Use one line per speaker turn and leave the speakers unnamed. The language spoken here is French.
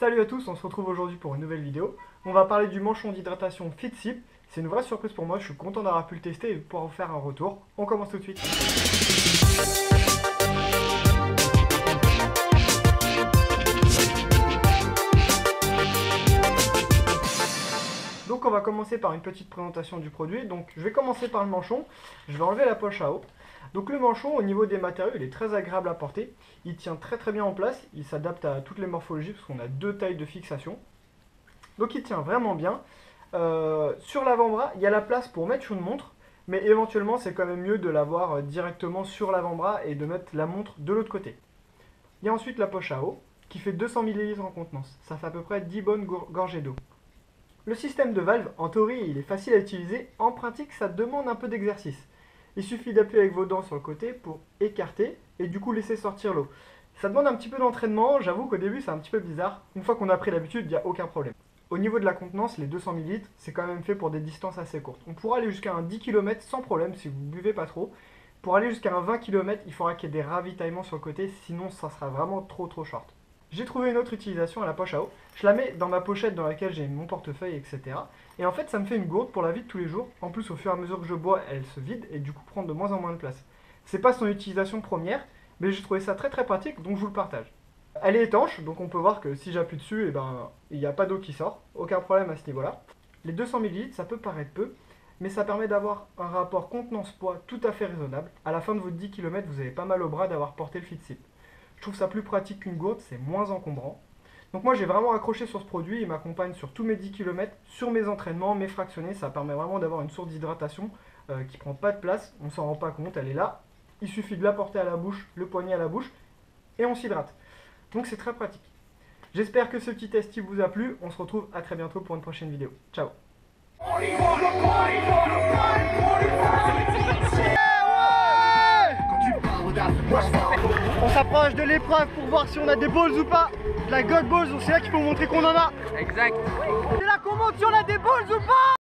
Salut à tous, on se retrouve aujourd'hui pour une nouvelle vidéo. On va parler du manchon d'hydratation FitSip. C'est une vraie surprise pour moi, je suis content d'avoir pu le tester et de pouvoir vous faire un retour. On commence tout de suite. Donc on va commencer par une petite présentation du produit. Donc je vais commencer par le manchon, je vais enlever la poche à eau. Donc le manchon, au niveau des matériaux, il est très agréable à porter. Il tient très bien en place, il s'adapte à toutes les morphologies parce qu'on a deux tailles de fixation. Donc il tient vraiment bien. Sur l'avant-bras, il y a la place pour mettre une montre, mais éventuellement c'est quand même mieux de l'avoir directement sur l'avant-bras et de mettre la montre de l'autre côté. Il y a ensuite la poche à eau qui fait 200 ml en contenance. Ça fait à peu près 10 bonnes gorgées d'eau. Le système de valve, en théorie, il est facile à utiliser. En pratique, ça demande un peu d'exercice. Il suffit d'appuyer avec vos dents sur le côté pour écarter et du coup laisser sortir l'eau. Ça demande un petit peu d'entraînement, j'avoue qu'au début c'est un petit peu bizarre. Une fois qu'on a pris l'habitude, il n'y a aucun problème. Au niveau de la contenance, les 200 ml, c'est quand même fait pour des distances assez courtes. On pourra aller jusqu'à un 10 km sans problème si vous ne buvez pas trop. Pour aller jusqu'à un 20 km, il faudra qu'il y ait des ravitaillements sur le côté, sinon ça sera vraiment trop short. J'ai trouvé une autre utilisation à la poche à eau. Je la mets dans ma pochette dans laquelle j'ai mon portefeuille, etc. Et en fait, ça me fait une gourde pour la vie de tous les jours. En plus, au fur et à mesure que je bois, elle se vide et du coup prend de moins en moins de place. C'est pas son utilisation première, mais j'ai trouvé ça très pratique, donc je vous le partage. Elle est étanche, donc on peut voir que si j'appuie dessus, il n'y a pas d'eau qui sort. Aucun problème à ce niveau-là. Les 200 ml, ça peut paraître peu, mais ça permet d'avoir un rapport contenance-poids tout à fait raisonnable. À la fin de vos 10 km, vous avez pas mal au bras d'avoir porté le FitSip. Je trouve ça plus pratique qu'une gourde, c'est moins encombrant. Donc moi j'ai vraiment accroché sur ce produit, il m'accompagne sur tous mes 10 km, sur mes entraînements, mes fractionnés, ça permet vraiment d'avoir une source d'hydratation qui prend pas de place, on s'en rend pas compte, elle est là. Il suffit de la porter à la bouche, le poignet à la bouche, et on s'hydrate. Donc c'est très pratique. J'espère que ce petit test vous a plu, on se retrouve à très bientôt pour une prochaine vidéo. Ciao. On s'approche de l'épreuve pour voir si on a des balls ou pas. De la God Balls, donc c'est là qu'il faut montrer qu'on en a.
Exact.
C'est là qu'on montre si on a des balls ou pas.